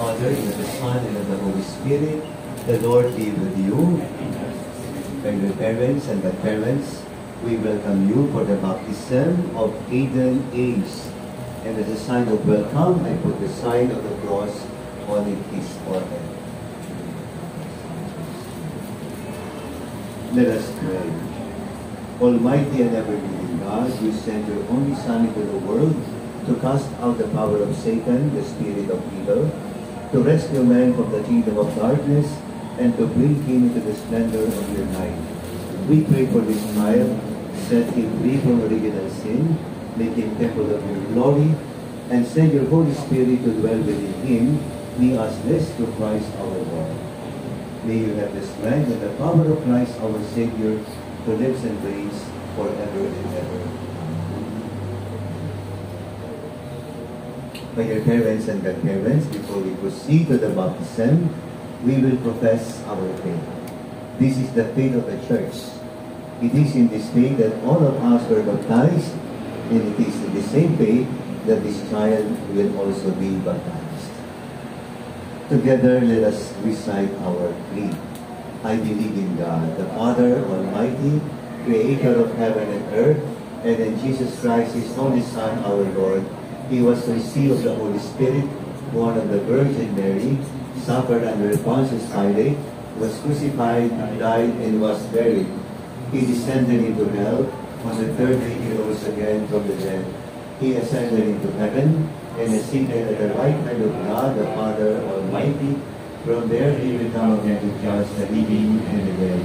Father, and of the Son, and of the Holy Spirit. The Lord be with you. And your parents and godparents, we welcome you for the baptism of Aiden Ace. And as a sign of welcome, I put the sign of the cross on his forehead. Let us pray. Almighty and ever-living God, you sent your only Son into the world to cast out the power of Satan, the spirit of evil, to rescue man from the kingdom of darkness, and to bring him into the splendor of your light. We pray for this child, set him free from original sin, make him temple of your glory, and send your Holy Spirit to dwell within him. We ask this through Christ our Lord. May you have the strength and the power of Christ our Savior, who lives and reigns forever and ever. My dear parents and godparents, before we proceed to the baptism, we will profess our faith. This is the faith of the Church. It is in this faith that all of us were baptized, and it is in the same faith that this child will also be baptized. Together, let us recite our creed. I believe in God, the Father Almighty, Creator of heaven and earth, and in Jesus Christ, His only Son, our Lord. He was conceived of the Holy Spirit, born of the Virgin Mary, suffered under Pontius Pilate, was crucified, died, and was buried. He descended into hell. On the third day he rose again from the dead. He ascended into heaven, and is seated at the right hand of God, the Father Almighty. From there he will come again to judge the living and the dead.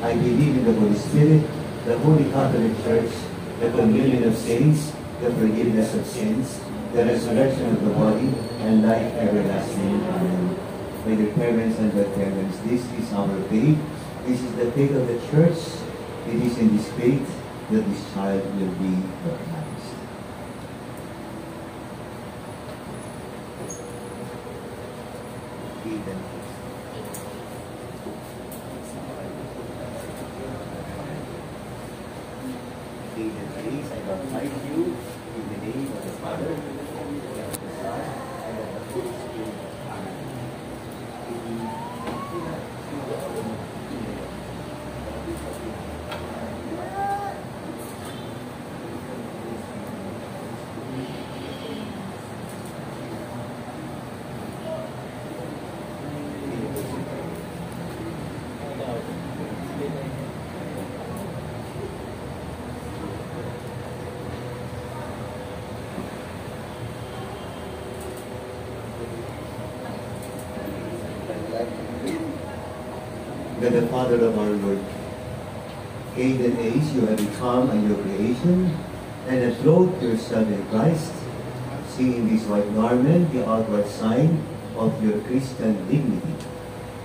I believe in the Holy Spirit, the Holy Catholic Church, the communion of saints, the forgiveness of sins, the resurrection of the body, and life everlasting. Amen. My dear parents and godparents, this is our faith. This is the faith of the Church. It is in this faith that this child will be baptized. Aiden Ace, I baptize you in the name of the Father, and of the Son, and of the Holy Spirit. Amen. God the Father of our Lord, Aiden Ace, you have become a new creation, and have clothed yourself in Christ, seeing this white garment, the outward sign of your Christian dignity.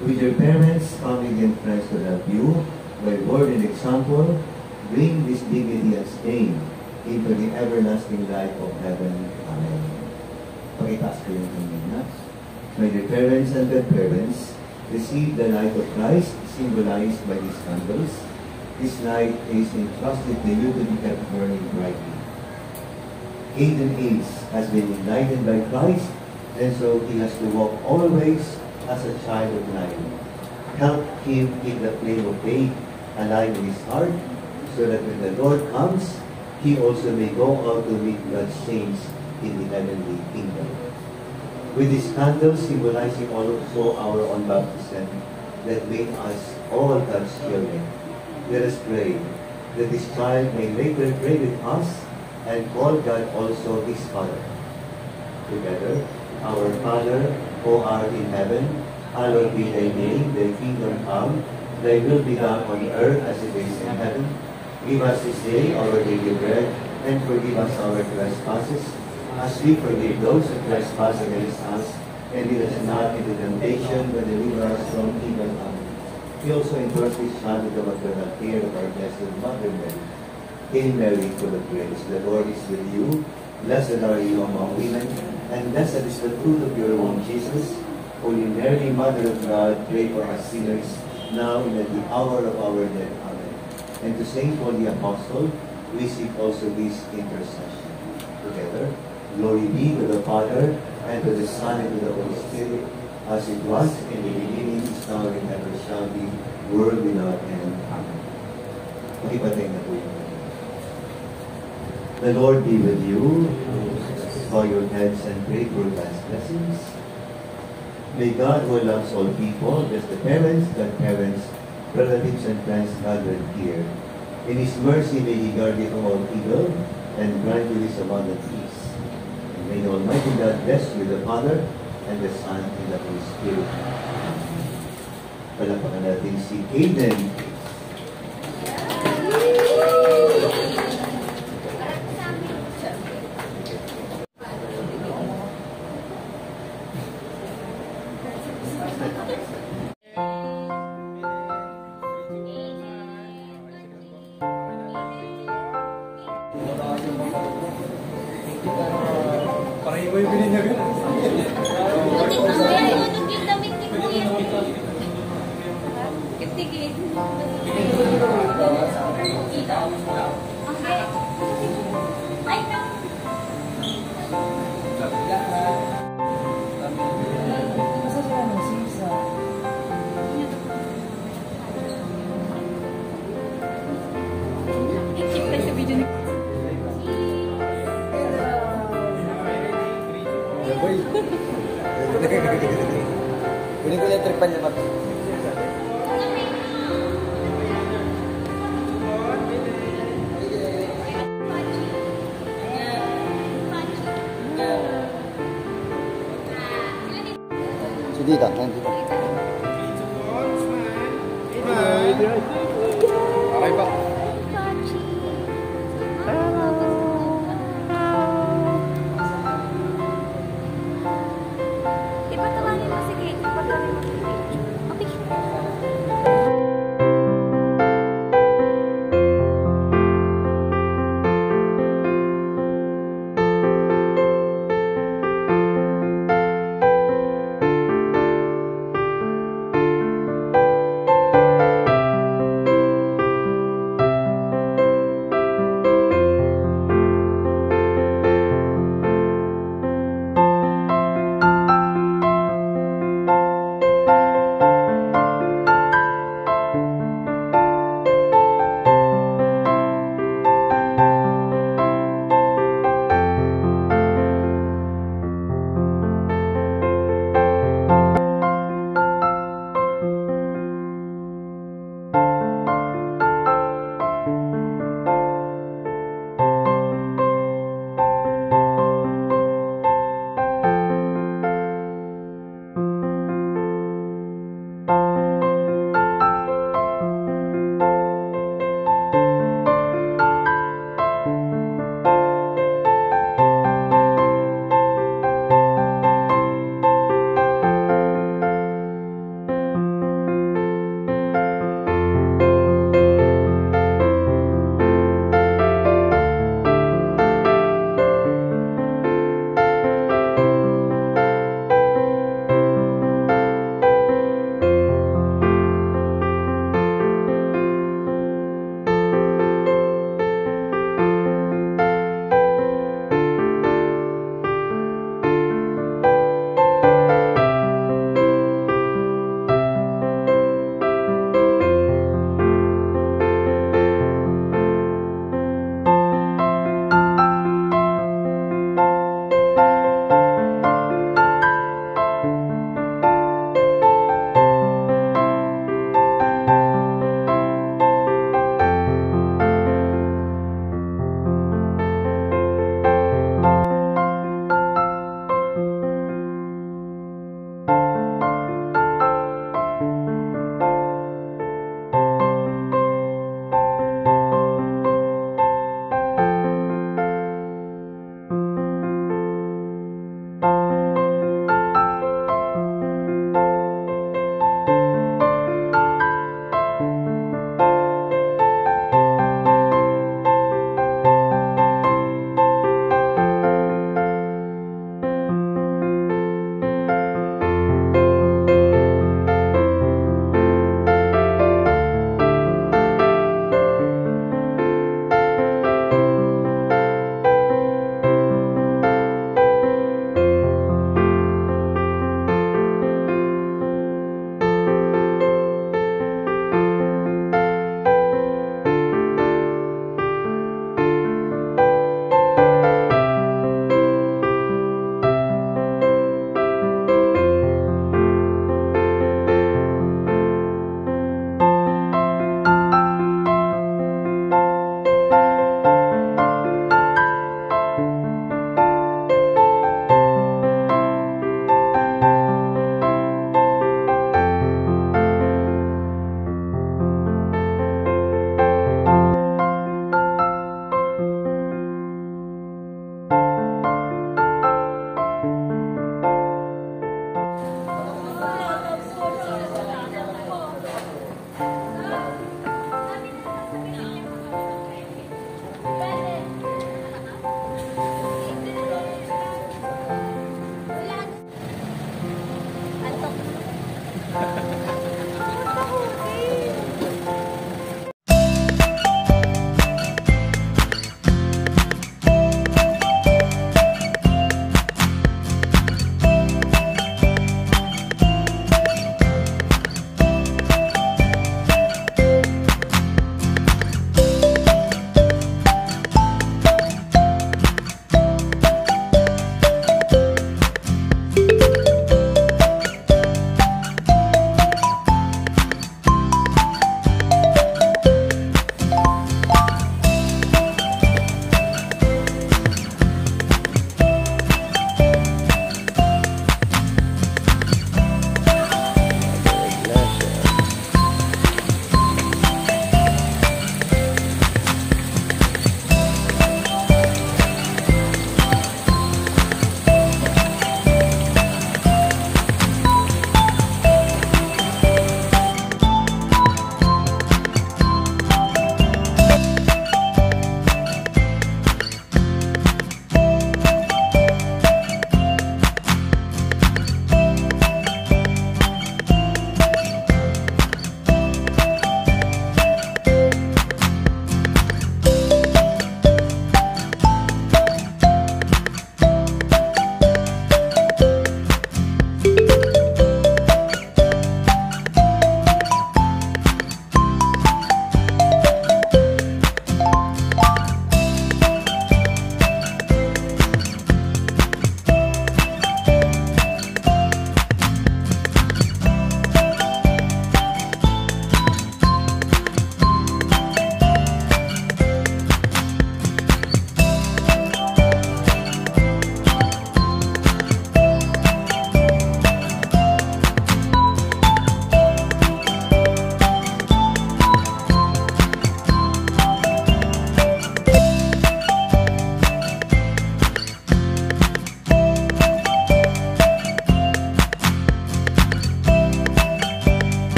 With your parents, family, and friends to help you, by word and example, bring this dignity unstained into the everlasting life of heaven. Amen. Pakitaas ko yung tingin na. My dear parents and godparents, receive the light of Christ, symbolized by these candles. This light is entrusted to you to be kept burning brightly. Aiden Ace has been enlightened by Christ, and so he has to walk always as a child of light. Help him keep the flame of faith alive in his heart, so that when the Lord comes, he also may go out to meet God's saints in the heavenly kingdom. With these candles symbolizing also our own baptism that made us all God's children, let us pray that this child may later pray with us and call God also his Father. Together, our Father, who art in heaven, hallowed be thy name, thy kingdom come, thy will be done on earth as it is in heaven. Give us this day our daily bread, and forgive us our trespasses, as we forgive those who trespass against us, and lead us not into temptation, but deliver us from evil. Amen. We also endorse this child with the maternal care of our Blessed Mother Mary. Hail Mary, full of grace, the Lord is with you. Blessed are you among women, and blessed is the fruit of your womb, Jesus. Holy Mary, Mother of God, pray for us sinners, now and at the hour of our death. Amen. And to Saint Paul the Apostle, we seek also this intercession. Together, glory be to the Father, and to the Son, and to the Holy Spirit, as it was in the beginning, is now, and ever shall be, world without end. Amen. Pakipatay na po yun. The Lord be with you. Bow your heads and pray for God's blessings. May God, who loves all people, bless the parents, godparents, relatives, and friends gathered here. In His mercy, may He guard you from all evil and grant you His abundant peace. And may the Almighty God bless you, the Father, and the Son, and the Holy Spirit. Palapakan natin si Caden. Parang iba yung bininyagan. Ang yung damit ni Kuya. Kitigil. Ay, no. Kita sa video ni Boy. Kunin ko yung tripan niya, Pap. Si Dita, nandito. Okay pa. Ipatawanin mo si Kate. Ipatawanin mo si Kate.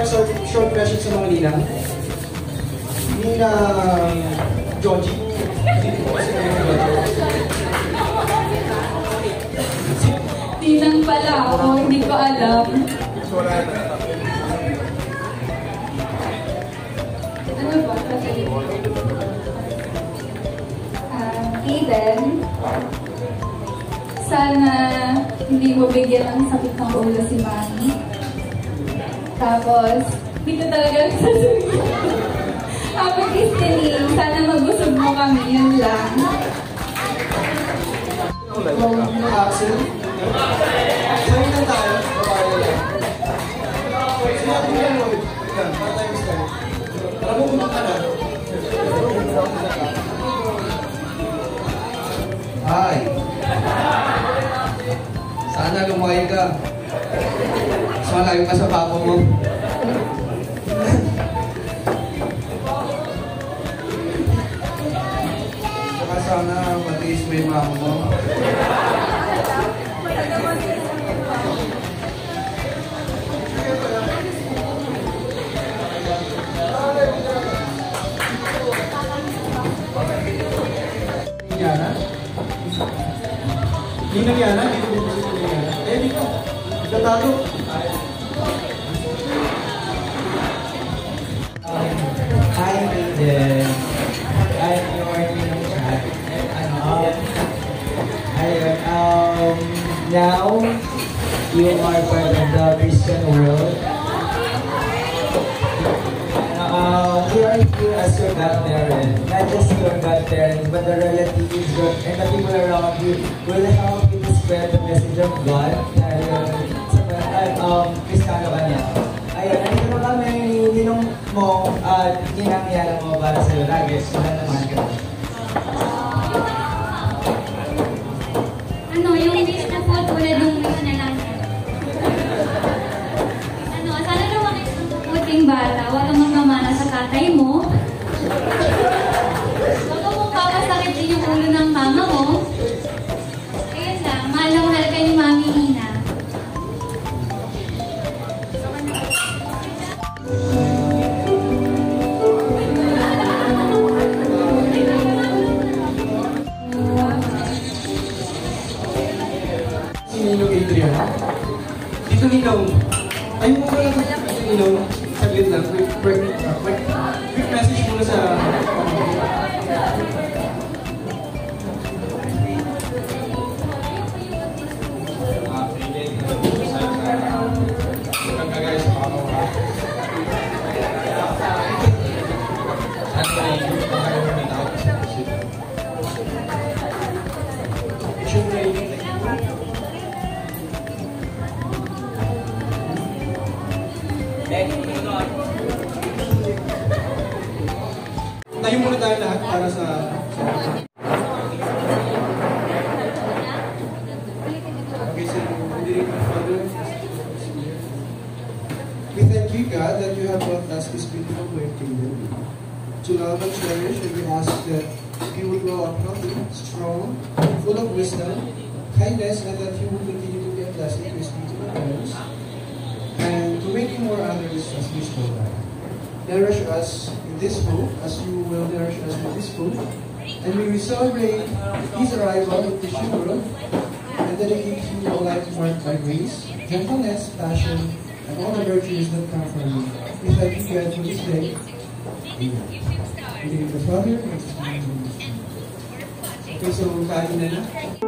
short question sa mga ninang. Ninang Georgie. Tinang pala ako, hindi ko alam. Ano ba? Aiden, sana hindi mo bigyan ng sakit ng ulo si Mami. Tapos, dito talaga sasabihin. Happy Christine, sana magusog mo kami, yun lang. Axel. Sabi na tayo. Sinabi mo lang, Lloyd. Yan, para tayo start. Tara mo kung ka na. Hi. Sana lumaki ka. Mas malayo ka sa papa mo. Saka sana matiis mo yung mama mo. Yana? Ninang Yana? Dito mo si Ninang Yana? Eh, dito. Dito tato. Hi, Aiden. I'm your Ninang Chat. Now, you are part of the Christian world. We are here as your godparent. Not just your godparent, but the relatives and the people around you will help you to spread the message of God. Kristiyano ka niya. Ayun, nandito kami ninong mo at ninangyala mo para sa'yo lagi. Sila naman ka. Ano, yung wish na food, wala nung wish na lang. Ano, sana lumaki ng puting bata, walang mamamana sa tatay mo. Huwag mong papasakit din yung ulo ng mama mo. Ayun lang, mahal na mahal ka ni Mami Nina. Si Ninong Adrian. Dito Ninong. Ayun mo pala Dito Ninong. Saglit lang. Quick message muna sa... Tayo muna tayo lahat para sa... Okay, so we thank you, God, that you have brought us this beautiful birthday to love and cherish, and we ask that you will grow up healthy, strong, full of wisdom, kindness, and that you will continue to be a blessing to your spiritual parents, and to make you more others as we go by. Nourish us in this hope, as you will nourish us with this hope, and we will celebrate his arrival in this world, and dedicate you a life marked by grace, gentleness, passion, and all the virtues that come from you. We thank you, God, for this day. Amen. In the name of the Father, and of the Son, and of the Holy Spirit. Okay, so kain na na.